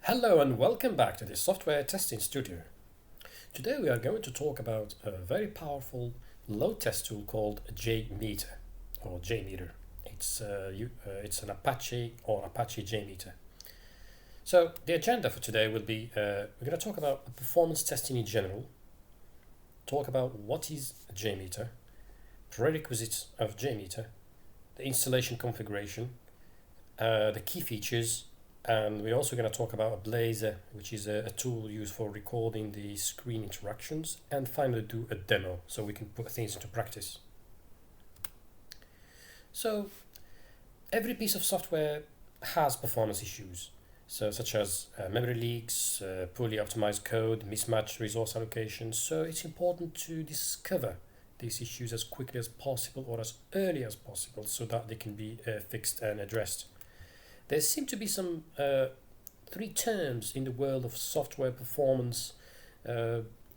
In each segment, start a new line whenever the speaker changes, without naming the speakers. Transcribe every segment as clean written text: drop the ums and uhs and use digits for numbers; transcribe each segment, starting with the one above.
Hello and welcome back to the Software Testing Studio. Today we are going to talk about a very powerful load test tool called JMeter or JMeter. It's an Apache or Apache JMeter. So the agenda for today will be we're going to talk about performance testing in general, talk about what is JMeter, prerequisites of JMeter, the installation configuration, the key features, and we're also going to talk about a Blazor, which is a tool used for recording the screen interactions, and finally do a demo so we can put things into practice. So every piece of software has performance issues, such as memory leaks, poorly optimized code, mismatched resource allocation. So it's important to discover these issues as quickly as possible or as early as possible so that they can be fixed and addressed. There seem to be some three terms in the world of software performance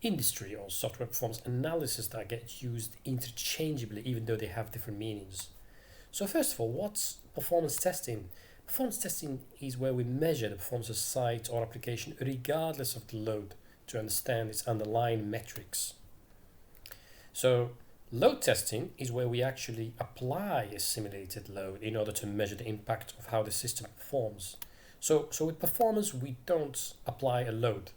industry or software performance analysis that get used interchangeably, even though they have different meanings. So first of all, what's performance testing? Performance testing is where we measure the performance of a site or application regardless of the load to understand its underlying metrics. So load testing is where we actually apply a simulated load in order to measure the impact of how the system performs. So with performance, we don't apply a load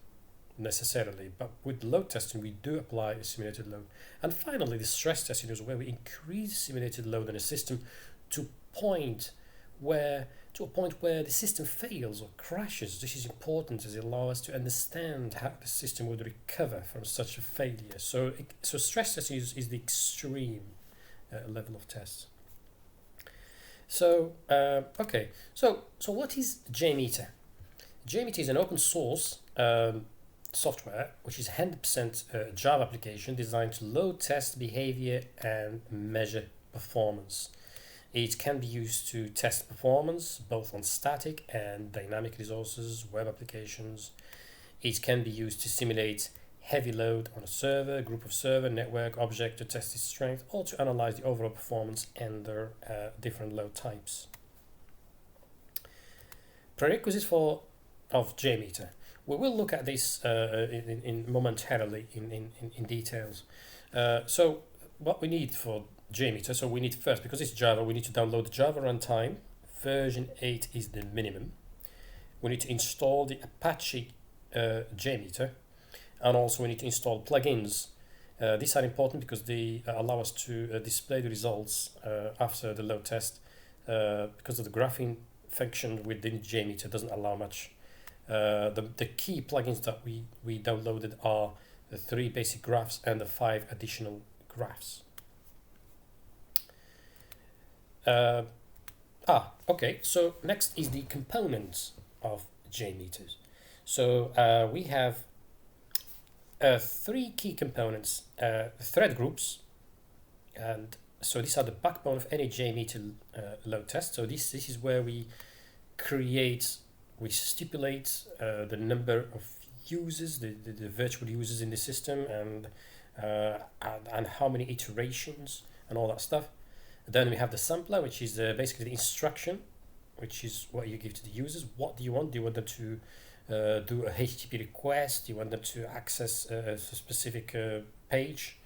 necessarily, but with load testing, we do apply a simulated load. And finally, the stress testing is where we increase simulated load in a system to a point where the system fails or crashes. This is important as it allows us to understand how the system would recover from such a failure. So stress testing is the extreme level of test. So what is JMeter? JMeter is an open source software which is 100% Java application designed to load test behavior and measure performance. It can be used to test performance both on static and dynamic resources, web applications. It can be used to simulate heavy load on a server, group of server, network, object to test its strength, or to analyze the overall performance under different load types. Prerequisites of JMeter. We will look at this momentarily in details. So what we need for JMeter, so we need first, because it's Java, we need to download the Java runtime. Version 8 is the minimum. We need to install the Apache JMeter, and also we need to install plugins. These are important because they allow us to display the results after the load test, because of the graphing function within JMeter doesn't allow much. The key plugins that we downloaded are the 3 basic graphs and the 5 additional graphs. Okay, so next is the components of JMeters. So we have 3 key components, thread groups, and so these are the backbone of any JMeter load test. So this is where we stipulate the number of users, the virtual users in the system, and how many iterations and all that stuff. Then we have the sampler, which is basically the instruction, which is what you give to the users. What do you want? Do you want them to do a HTTP request? Do you want them to access a specific page,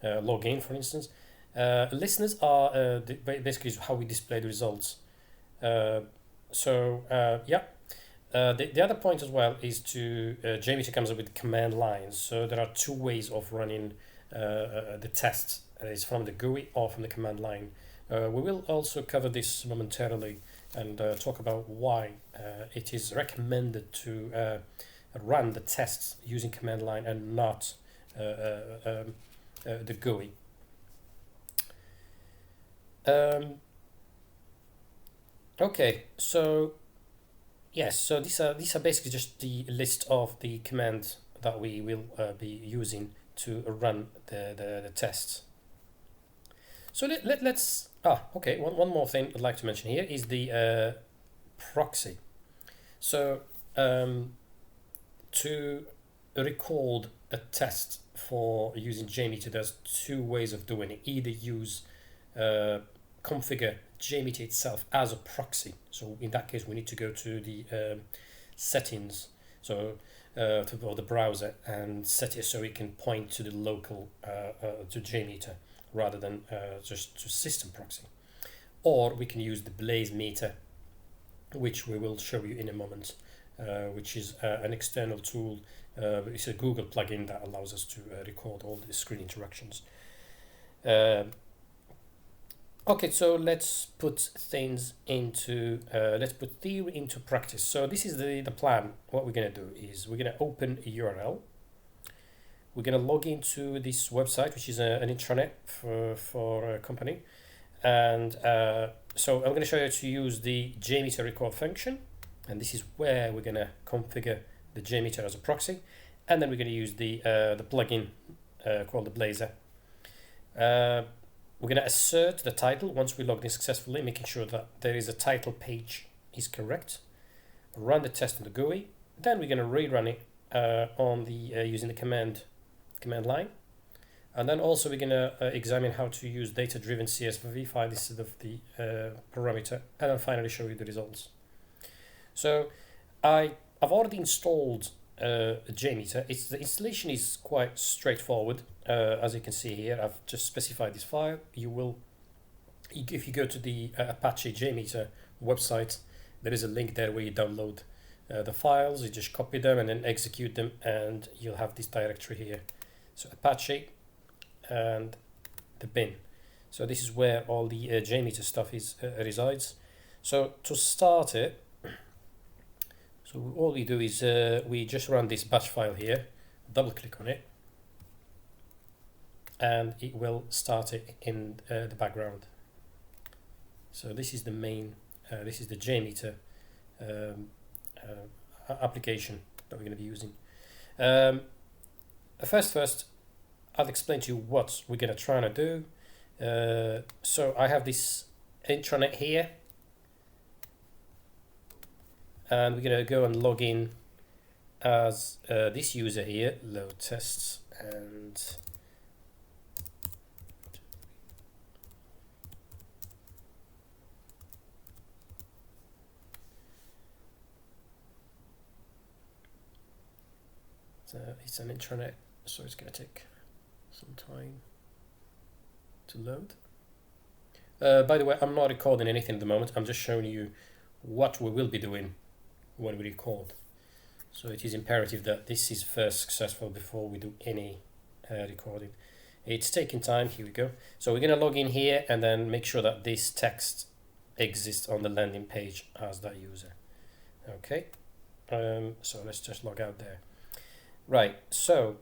log in, for instance? Listeners are basically how we display the results. The other point as well is JMeter comes up with command lines. So there are 2 ways of running the tests. It's from the GUI or from the command line. We will also cover this momentarily and talk about why it is recommended to run the tests using command line and not the GUI. Okay, so yes, so these are basically just the list of the commands that we will be using to run the tests. So let's one more thing I'd like to mention here is the proxy. So to record a test for using JMeter, there's 2 ways of doing it. Either use configure JMeter itself as a proxy. So in that case, we need to go to the settings, so for the browser, and set it so it can point to the local to JMeter rather than just to system proxy. Or we can use the Blaze meter, which we will show you in a moment, which is an external tool. It's a Google plugin that allows us to record all the screen interactions. Okay, so let's put things into, let's put theory into practice. So this is the plan. What we're going to do is we're going to open a URL. We're going to log into this website, which is an intranet for a company. And so I'm going to show you how to use the JMeter record function. And this is where we're going to configure the JMeter as a proxy. And then we're going to use the plugin called the Blazer. We're going to assert the title once we logged in successfully, making sure that there is a title page is correct. Run the test on the GUI. Then we're going to rerun it on the using the command line. And then also we're going to examine how to use data-driven CSV file. This is the parameter, and then finally show you the results. So I've already installed JMeter. The installation is quite straightforward. As you can see here, I've just specified this file. If you go to the Apache JMeter website, there is a link there where you download the files. You just copy them and then execute them, and you'll have this directory here. So Apache and the bin. So this is where all the JMeter stuff resides. So to start it, so all we do is we just run this batch file here, double click on it, and it will start it in the background. So this is the main, this is the JMeter application that we're going to be using. First, I'll explain to you what we're going to try and do. So I have this intranet here, and we're going to go and log in as this user here, load tests, and it's an intranet, so it's going to take some time to load. By the way, I'm not recording anything at the moment. I'm just showing you what we will be doing when we record. So it is imperative that this is first successful before we do any recording. It's taking time. Here we go. So we're going to log in here and then make sure that this text exists on the landing page as that user. Okay. So let's just log out there. Right. So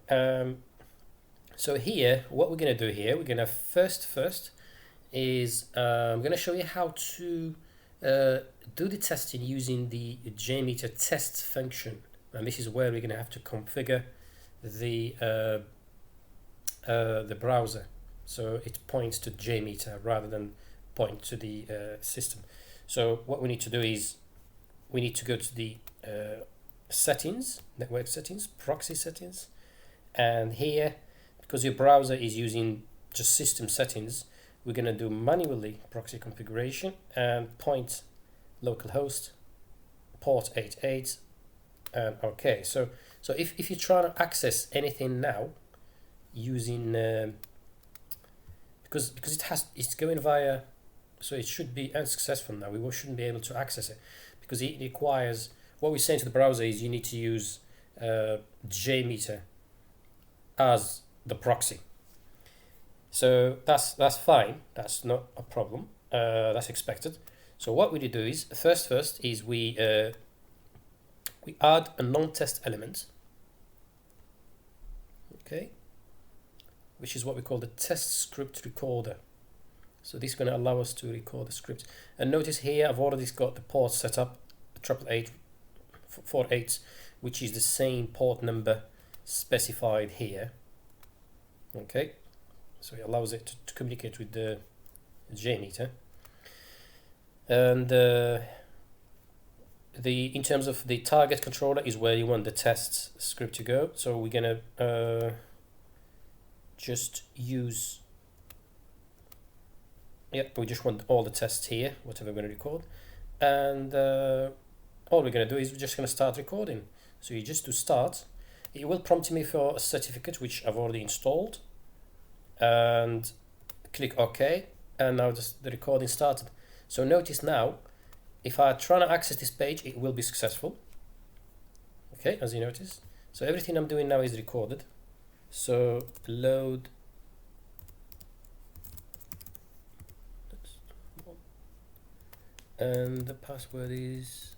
so here, what we're going to do here, we're going to first is I'm going to show you how to do the testing using the JMeter test function, and this is where we're going to have to configure the browser, so it points to JMeter rather than point to the system. So what we need to do is we need to go to the settings, network settings, proxy settings, and here, because your browser is using just system settings, we're going to do manually proxy configuration and point localhost port 88 and okay. So if you're trying to access anything now using because it's going via, so it should be unsuccessful now. We shouldn't be able to access it because it requires, what we're saying to the browser is you need to use JMeter as the proxy. So that's fine. That's not a problem. That's expected. So what we do is first is we add a non-test element. Okay, which is what we call the test script recorder. So this is going to allow us to record the script. And notice here I've already got the port set up, 888, which is the same port number specified here. Okay, so it allows it to communicate with the JMeter. And in terms of the target controller is where you want the test script to go. So we're gonna just use, we just want all the tests here, whatever we're gonna record, and all we're going to do is we're just going to start recording. So you just do start. It will prompt me for a certificate which I've already installed, and click OK, and now just the recording started. So notice now, if I try to access this page, it will be successful. Okay, as you notice. So everything I'm doing now is recorded. So load. And the password is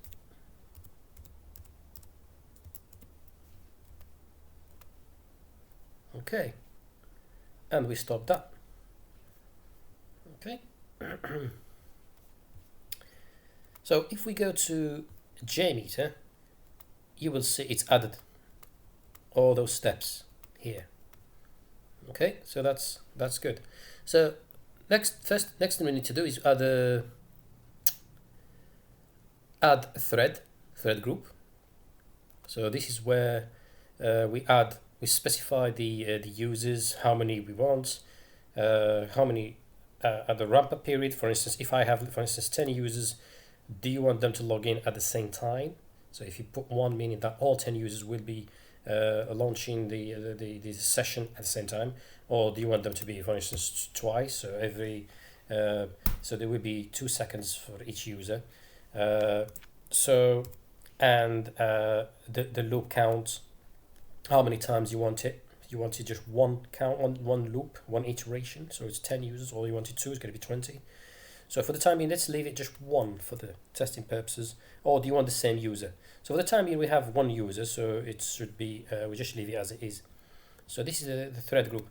okay, and we stop that. Okay. So if we go to JMETER, you will see it's added all those steps here. Okay, so that's good. So next thing we need to do is add a thread group. So this is where we specify the users, how many we want, how many at the ramp up period. For instance, if I have, for instance, 10 users, do you want them to log in at the same time? So if you put 1, meaning that all 10 users will be launching the session at the same time, or do you want them to be, for instance, twice? So every so there will be 2 seconds for each user. So and the loop count, how many times you want it. You want it just one count, one loop, one iteration. So it's 10 users, or you want it 2, it's going to be 20. So for the time being, let's leave it just 1 for the testing purposes. Or do you want the same user? So for the time being, we have 1 user, so it should be, we just leave it as it is. So this is the thread group.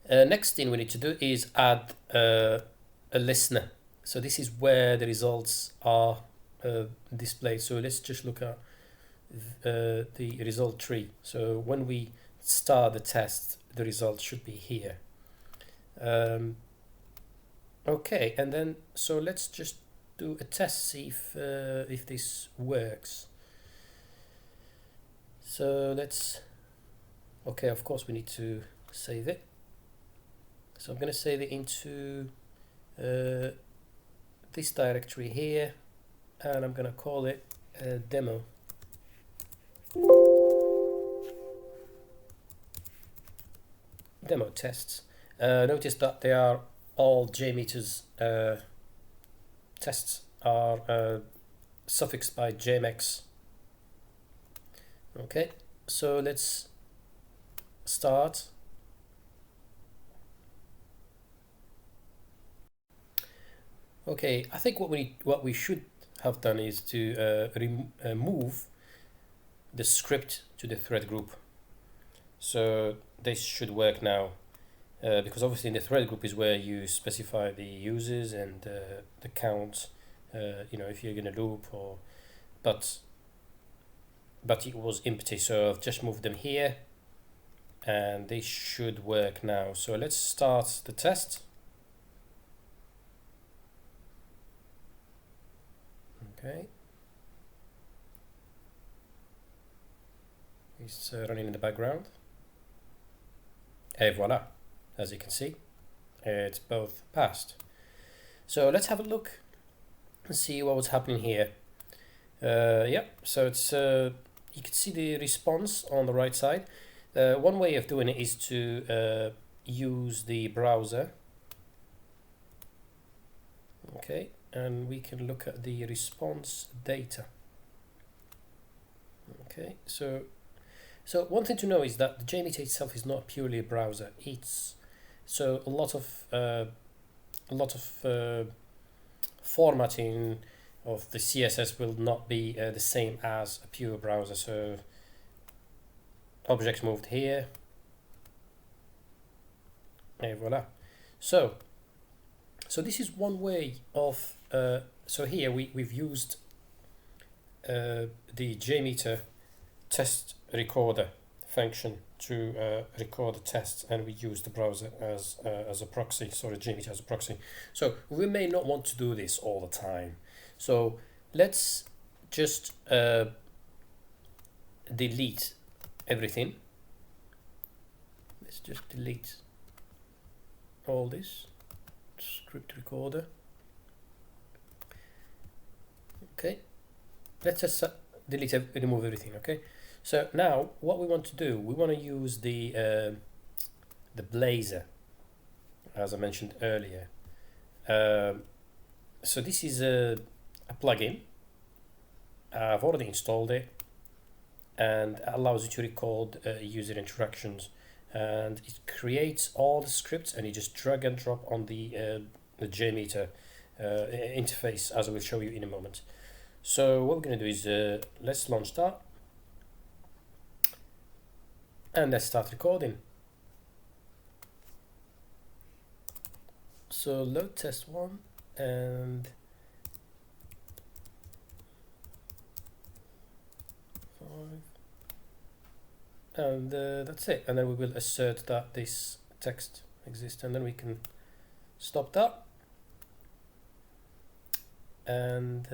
Next thing we need to do is add a listener. So this is where the results are displayed. So let's just look at the result tree. So when we start the test, the result should be here. Okay, and then so let's just do a test, see if this works. So let's, okay, of course we need to save it. So I'm going to save it into this directory here, and I'm going to call it demo. Demo tests. Notice that they are all JMeter's tests are suffixed by JMX. Okay, so let's start. Okay, I think what we should have done is to move the script to the thread group. So this should work now, because obviously in the thread group is where you specify the users and the count. You know, if you're going to loop, or but it was empty, so I've just moved them here, and they should work now. So let's start the test. Okay, it's running in the background. Et voila, as you can see, it's both passed. So let's have a look and see what was happening here. Yeah, so it's you can see the response on the right side. One way of doing it is to use the browser. Okay, and we can look at the response data. Okay, so one thing to know is that the JMeter itself is not purely a browser. It's so a lot of formatting of the CSS will not be the same as a pure browser. So objects moved here, and voila. So this is one way of so here we've used the JMeter test recorder function to record the tests, and we use the browser as a proxy, sorry, JMeter as a proxy. So we may not want to do this all the time. So let's just delete everything. Let's just delete all this script recorder. Okay, let's just remove everything. Okay, so now what we want to do, we want to use the Blazor, as I mentioned earlier. So this is a plugin. I've already installed it, and it allows you to record user interactions, and it creates all the scripts, and you just drag and drop on the JMeter interface, as I will show you in a moment. So what we're going to do is let's launch that, and let's start recording. So load test 1, and 5, and that's it. And then we will assert that this text exists, and then we can stop that, and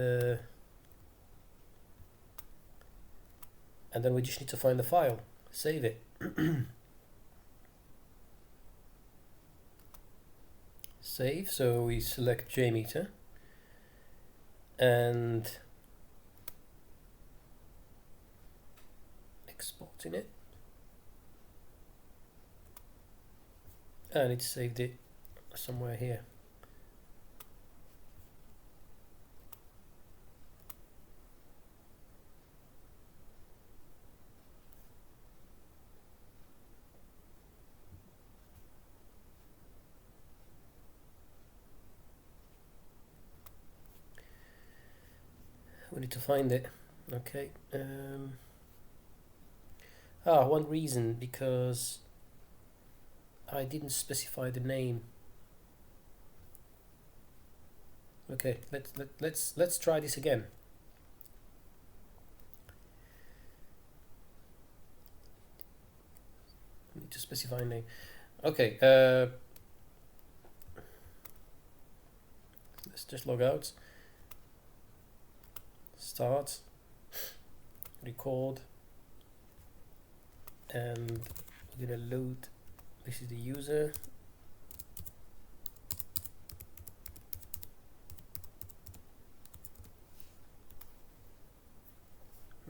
then we just need to find the file, save it. Save, so we select JMeter and exporting it, and it saved it somewhere here. We need to find it. Okay. One reason, because I didn't specify the name. Okay, let's try this again. I need to specify a name. Okay. Let's just log out. Start, record, and we're gonna load. This is the user.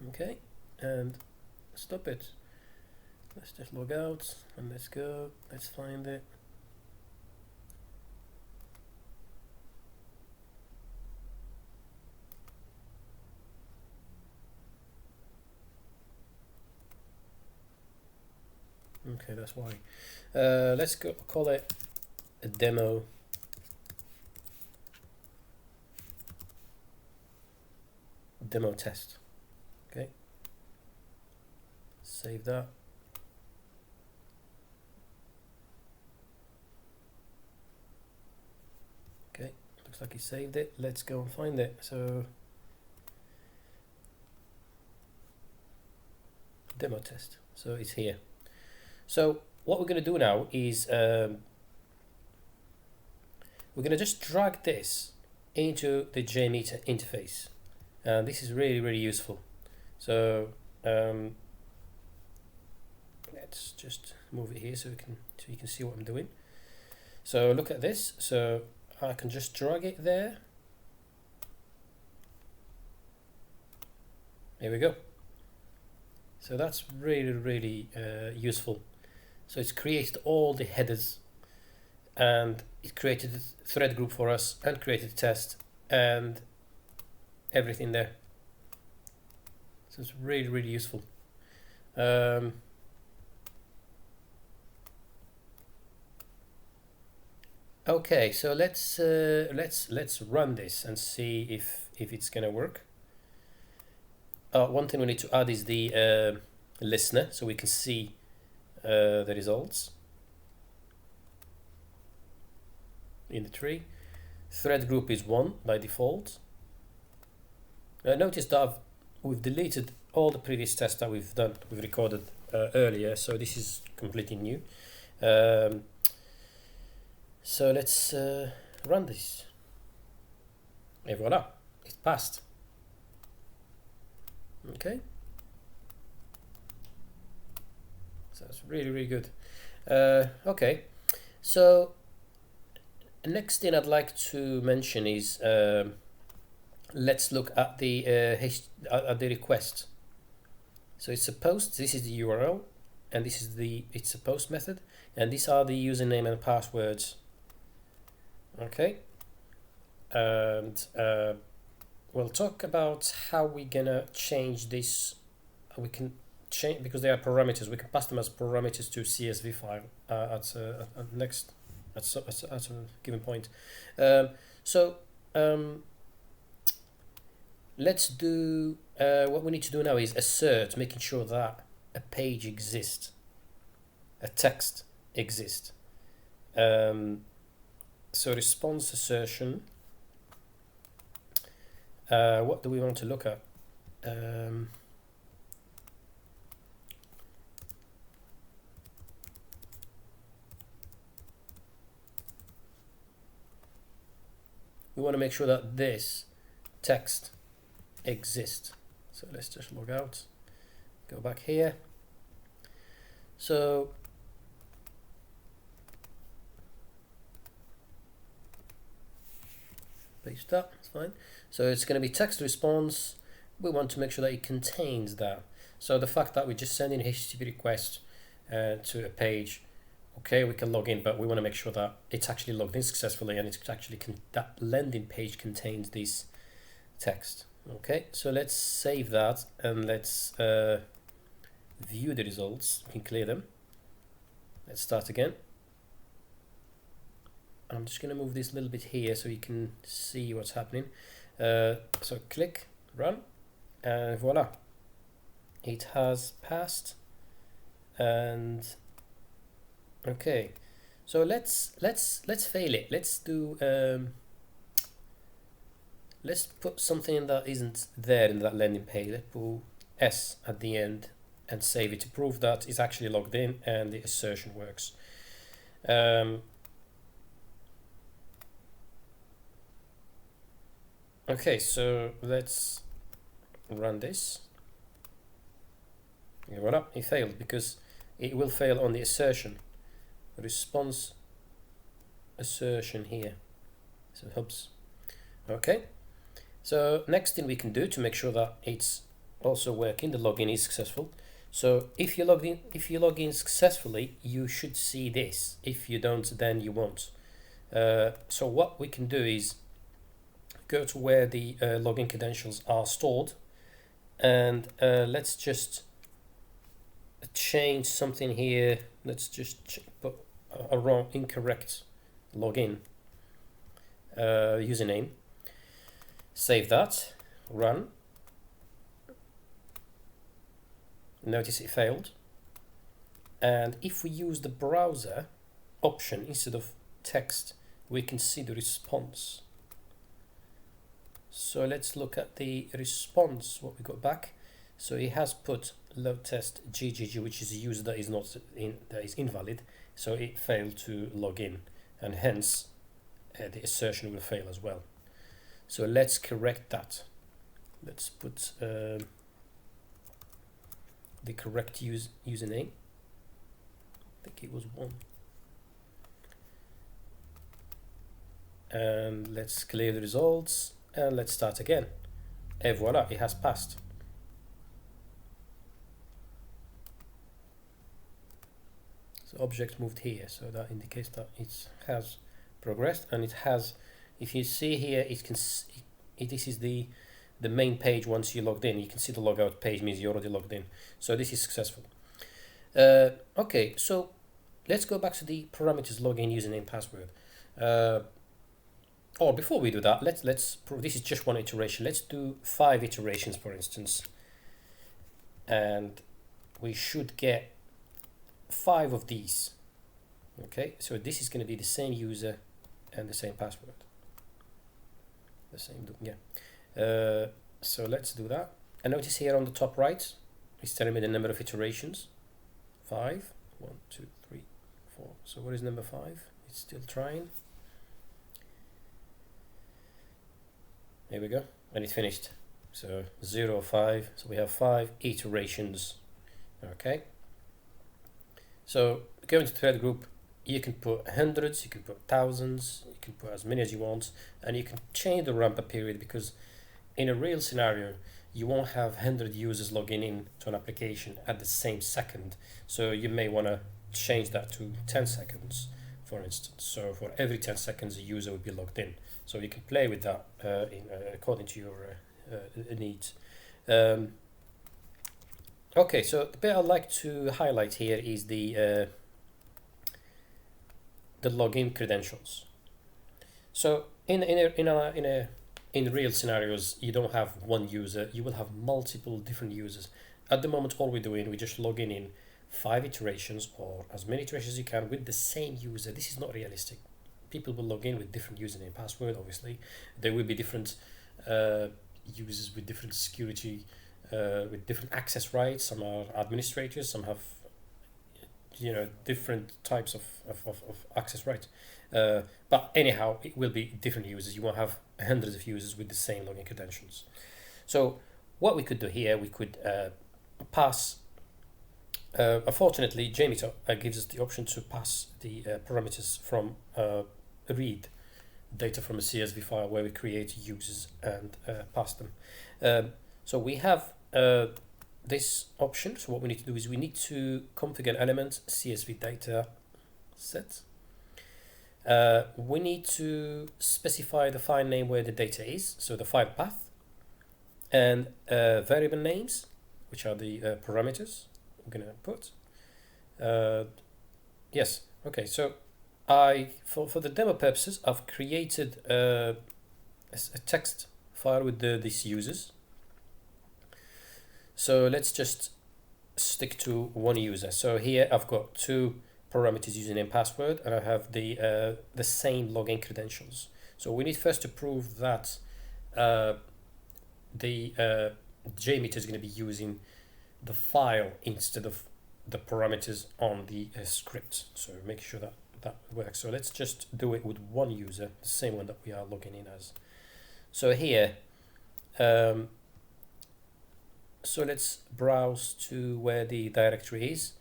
Okay, and stop it. Let's just log out and let's go. Let's find it. Okay, that's why. Let's go call it a demo test. Okay, save that. Okay, looks like he saved it. Let's go and find it. So demo test, so it's here. So what we're going to do now is we're going to just drag this into the JMeter interface, and this is really useful. So let's just move it here so you can see what I'm doing. So look at this. So I can just drag it there. There we go. So that's really useful. So it's created all the headers, and it created a thread group for us, and created a test and everything there. So it's really useful. Okay, so let's run this and see if it's gonna work. One thing we need to add is the listener, so we can see the results in the tree. Thread group is 1 by default. Notice that we've deleted all the previous tests that we've recorded earlier, so this is completely new. So let's run this, and voila, it passed. Okay, so it's really good. Okay, so next thing I'd like to mention is let's look at the request. So it's a post. This is the URL, and this is it's a post method, and these are the username and passwords. Okay, and we'll talk about how we're gonna change this. We can change, because they are parameters. We can pass them as parameters to CSV file at a given point. Let's do what we need to do now is assert, making sure that a page exists, a text exists. So response assertion. What do we want to look at? We want to make sure that this text exists. So let's just log out, go back here. So paste that, it's fine. So it's going to be text response. We want to make sure that it contains that. So the fact that we just send in a HTTP request to a page, okay, we can log in, but we want to make sure that it's actually logged in successfully, and it's actually that landing page contains this text. Okay, so let's save that and let's view the results. We can clear them. Let's start again. I'm just going to move this a little bit here so you can see what's happening. So click run, and voila, it has passed. And okay, so let's fail it. Let's do let's put something that isn't there in that landing page. Let's put S at the end and save it to prove that it's actually logged in and the assertion works. Okay, so let's run this. And voila, it failed because it will fail on the assertion. Response assertion here. So hubs. Okay. So next thing we can do to make sure that it's also working, the login is successful. So if you log in successfully, you should see this. If you don't, then you won't. So what we can do is go to where the login credentials are stored, and let's just change something here. Let's just put a wrong, incorrect login username. Save that, run. Notice it failed. And if we use the browser option instead of text, we can see the response. So let's look at the response, what we got back. So it has put load test GGG, which is a user that is not in, that is invalid. So it failed to log in, and hence the assertion will fail as well. So let's correct that. Let's put the correct username. I think it was 1. And let's clear the results. And let's start again. Et voila, it has passed. So object moved here, so that indicates that it has progressed, and it has. If you see here, this is the main page. Once you logged in, you can see the logout page means you already logged in. So this is successful. Okay, so let's go back to the parameters login username password. Or before we do that, let's prove this is just one iteration. Let's do 5 iterations, for instance, and we should get 5 of these. Okay, so this is going to be the same user and the same password. The same, yeah. So let's do that. And notice here on the top right, it's telling me the number of iterations. 5. 1, 2, 3, 4. So what is number 5? It's still trying. There we go, and it finished. So 0, 5. So we have 5 iterations. Okay. So going to thread group, you can put hundreds, you can put thousands, you can put as many as you want, and you can change the ramp up period because in a real scenario, you won't have 100 users logging in to an application at the same second. So you may want to change that to 10 seconds, for instance. So for every 10 seconds, a user would be logged in. So you can play with that according to your needs. Okay, so the bit I'd like to highlight here is the login credentials. So in real scenarios, you don't have one user, you will have multiple different users. At the moment, all we're doing, we're just logging in 5 iterations or as many iterations as you can with the same user. This is not realistic. People will log in with different username and password, obviously. There will be different users with different security, with different access rights. Some are administrators, some have different types of access rights. But anyhow, it will be different users. You won't have hundreds of users with the same login credentials. So what we could do here, we could pass. Unfortunately, JMETER gives us the option to pass the parameters from read data from a CSV file where we create users and pass them. So we have this option. So what we need to do is we need to configure an element CSV data set. We need to specify the file name where the data is, so the file path, and variable names, which are the parameters we're going to put. Yes, okay, so for the demo purposes, I've created a text file with these users. So let's just stick to one user. So here I've got 2 parameters, username, password, and I have the same login credentials. So we need first to prove that the JMeter is going to be using the file instead of the parameters on the script. So make sure that works. So let's just do it with one user, the same one that we are logging in as. So here, so let's browse to where the directory is.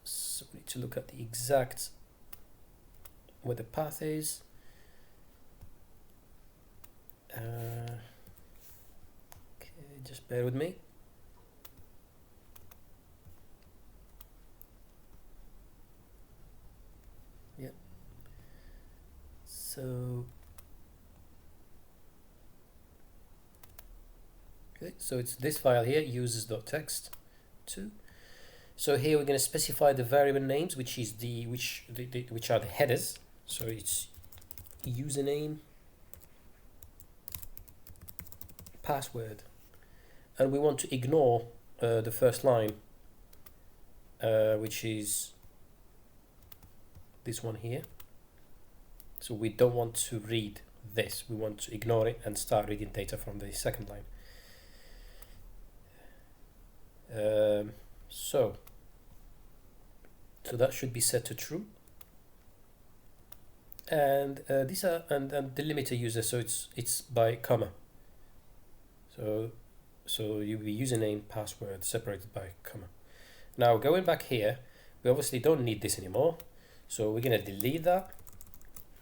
So we need to look at the exact where the path is. Okay, just bear with me. Yeah. So okay, so it's this file here, users.txt 2. So here we're going to specify the variable names, which is which are the headers. So it's username, password, and we want to ignore the first line, which is this one here. So we don't want to read this. We want to ignore it and start reading data from the second line. So that should be set to true, and these are and delimiter user, so it's by comma. So you be username, password separated by comma. Now going back here, we obviously don't need this anymore, so we're going to delete that.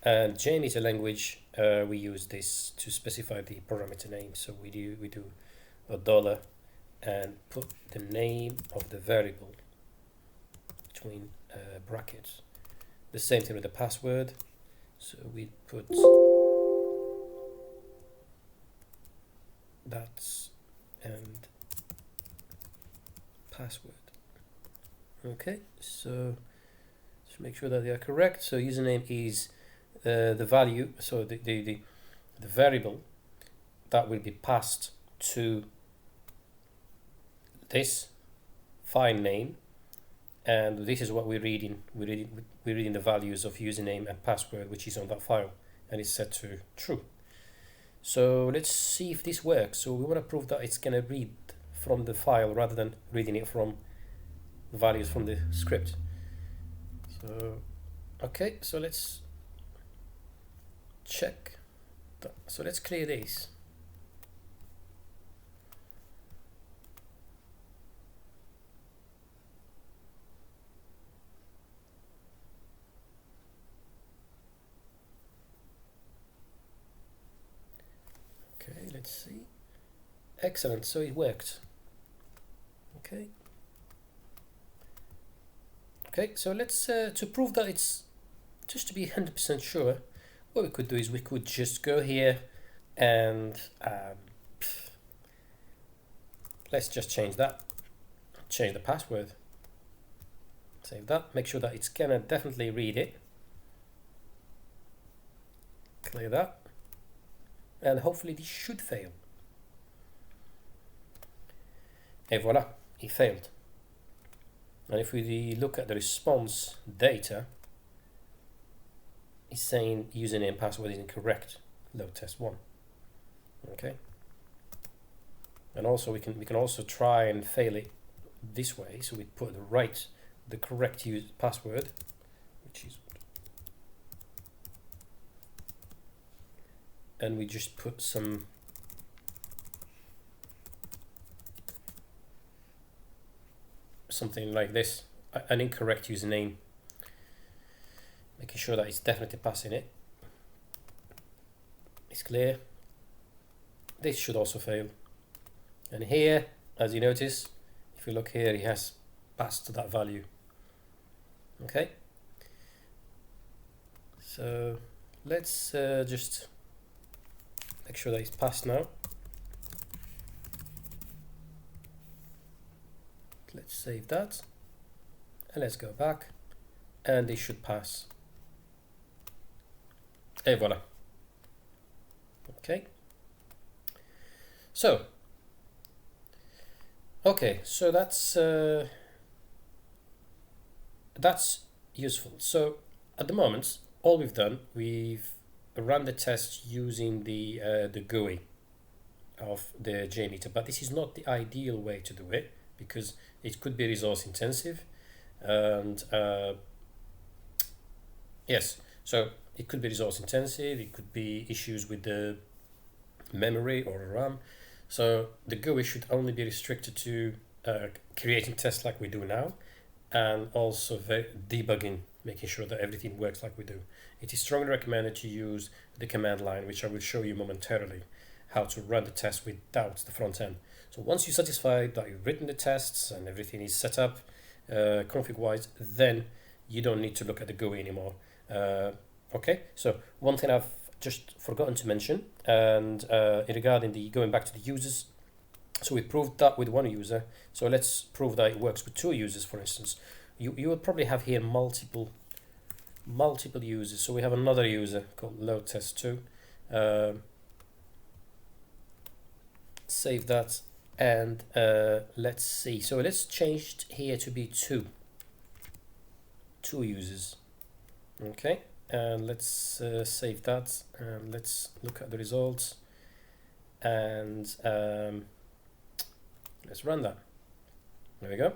And JMeter language, we use this to specify the parameter name. So we do $, and put the name of the variable between brackets. The same thing with the password. So we put that's and password. Okay, so just make sure that they are correct. So username is the value, so the variable that will be passed to this file name, and this is what we're reading. We're reading the values of username and password, which is on that file, and it's set to true. So let's see if this works. So we want to prove that it's going to read from the file rather than reading it from values from the script. So okay, so let's check that. So let's clear this. Let's see. Excellent, so it worked. Okay. Okay, so let's, to prove that it's, just to be 100% sure, what we could do is we could just go here and let's just change that. Change the password. Save that. Make sure that it's gonna definitely read it. Clear that. And hopefully this should fail. Et voila, it failed. And if we look at the response data, it's saying username and password is incorrect. Load test 1. Okay. And also we can also try and fail it this way. So we put the correct password, which is, and we just put something like this, an incorrect username, making sure that it's definitely passing it. It's clear. This should also fail. And here, as you notice, if you look here, it has passed to that value. Okay. So let's just make sure that it's passed now. Let's save that. And let's go back. And it should pass. Et voila. Okay. So, okay, so that's useful. So at the moment, all we've done, we've run the test using the GUI of the JMETER, but this is not the ideal way to do it because it could be resource intensive, and yes, so it could be resource intensive. It could be issues with the memory or RAM. So the GUI should only be restricted to creating tests like we do now, and also debugging, making sure that everything works like we do. It is strongly recommended to use the command line, which I will show you momentarily, how to run the test without the front end. So once you're satisfied that you've written the tests and everything is set up config-wise, then you don't need to look at the GUI anymore. Okay, so one thing I've just forgotten to mention, and regarding the going back to the users, so we proved that with one user, so let's prove that it works with 2 users. For instance, you will probably have here multiple users. So we have another user called load test 2. Save that, and let's see, so let's change it here to be two users. Okay, and let's save that, and let's look at the results, and let's run that. There we go.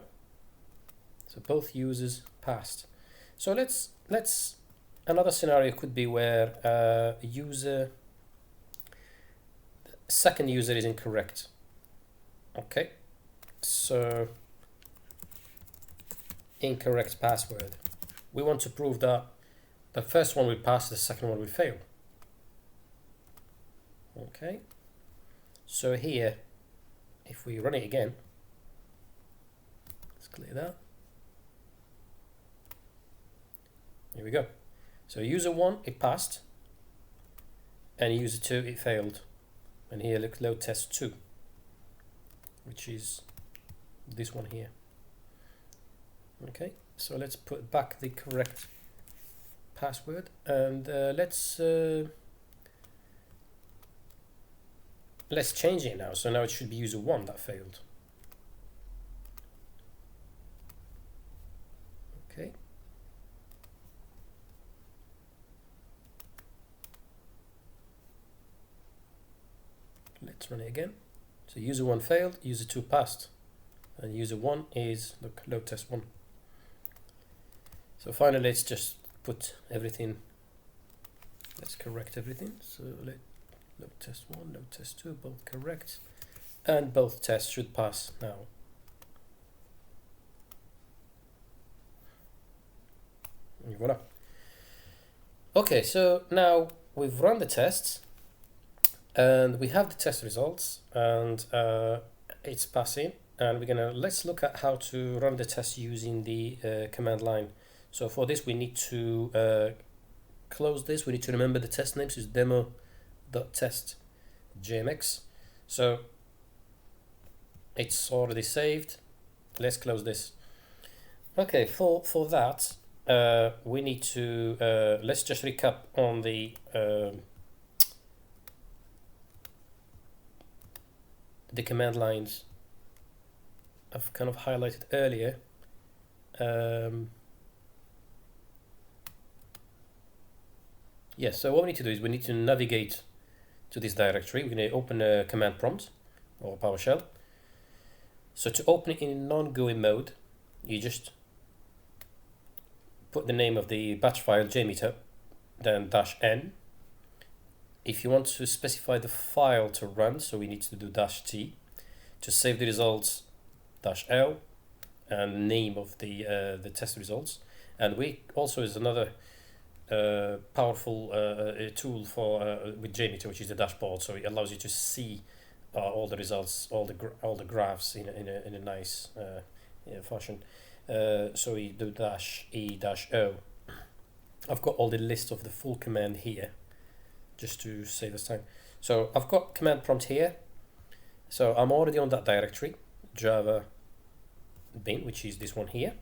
So both users passed. So let's another scenario could be where second user is incorrect. Okay, so incorrect password. We want to prove that the first one will pass, the second one will fail. Okay, so here, if we run it again, let's clear that. Here we go. So user 1, it passed, and user 2, it failed. And here, look, load test 2, which is this one here. Okay, so let's put back the correct password, and let's change it now. So now it should be user 1 that failed. Okay. Let's run it again. So user 1 failed, user 2 passed, and user 1 is, look, load test 1. So finally, let's just put everything, let's correct everything. So load test 1, load test 2, both correct, and both tests should pass now. And voila. Okay, so now we've run the tests. And we have the test results, and it's passing. And let's look at how to run the test using the command line. So for this, we need to close this. We need to remember the test name, so it's demo.test JMX. So it's already saved. Let's close this. Okay, for that, we need to let's just recap on the command lines I've kind of highlighted earlier. Yes, so what we need to do is we need to navigate to this directory. We're going to open a command prompt or PowerShell. So to open it in non-GUI mode, you just put the name of the batch file JMETER, then -n. If you want to specify the file to run, so we need to do -t. To save the results, -l, and name of the test results. And we also is another powerful tool for with JMeter, which is the dashboard. So it allows you to see all the results, all the graphs in a nice fashion. So we do -e-o. I've got all the list of the full command here, just to save us time. So I've got command prompt here. So I'm already on that directory, Java bin, which is this one here.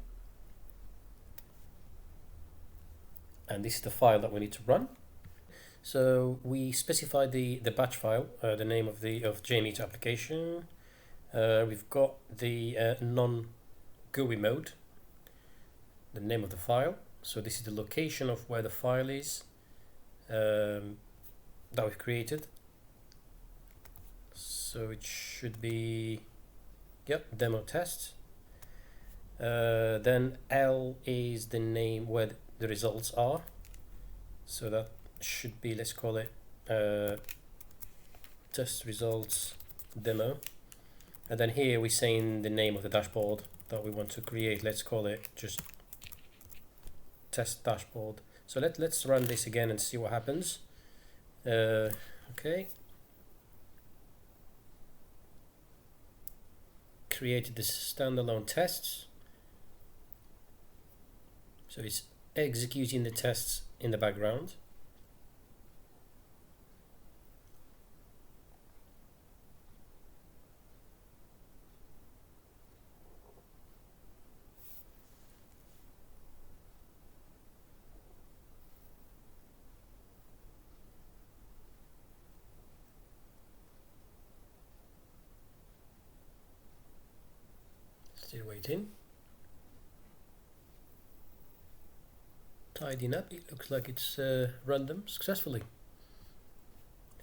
And this is the file that we need to run. So we specify the batch file, the name of JMeter application. We've got the non-GUI mode, the name of the file. So this is the location of where the file is that we've created. So it should be, yep, demo test. Then L is the name where the results are. So that should be, let's call it test results demo. And then here we're saying the name of the dashboard that we want to create. Let's call it just test dashboard. So let's run this again and see what happens. Okay. Created the standalone tests. So it's executing the tests in the background. Still waiting. Tidying up. It looks like it's random successfully.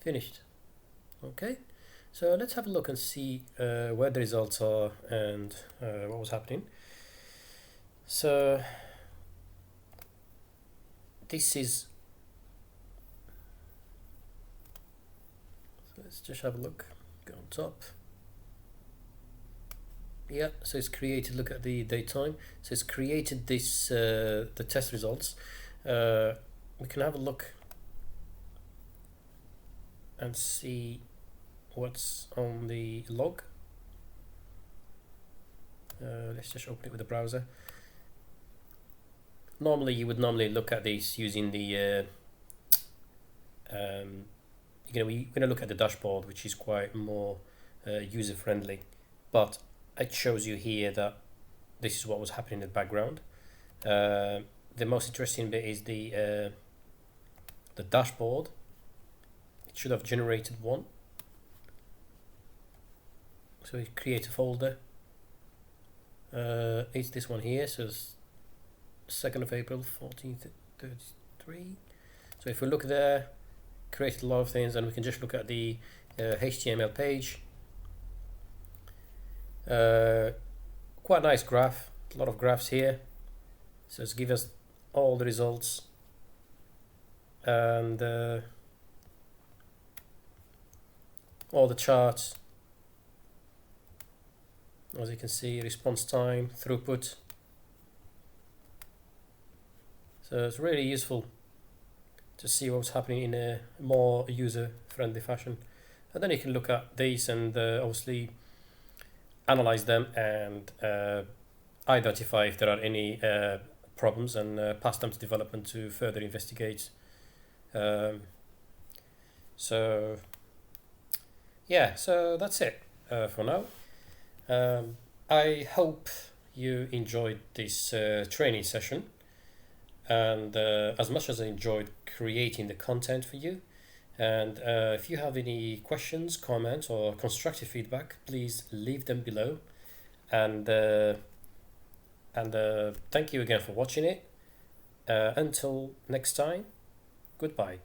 Finished. Okay, so let's have a look and see where the results are and what was happening. So this is, so let's just have a look. Go on top. Yeah, so it's created, look at the datetime. So it's created this the test results. We can have a look and see what's on the log. Let's just open it with the browser. Normally you would look at this using the we're going to look at the dashboard, which is quite more user friendly, but it shows you here that this is what was happening in the background. The most interesting bit is the dashboard. It should have generated one. So we create a folder. It's this one here. So it's 2nd of April 1433. So if we look there, created a lot of things, and we can just look at the HTML page. Quite a nice graph, a lot of graphs here. So it's give us all the results and all the charts. As you can see, response time, throughput. So it's really useful to see what's happening in a more user-friendly fashion. and then you can look at these and obviously analyze them and identify if there are any problems and pass them to development to further investigate. So yeah, so that's it for now. I hope you enjoyed this training session, and as much as I enjoyed creating the content for you. And if you have any questions, comments, or constructive feedback, please leave them below. And thank you again for watching it. Until next time, goodbye.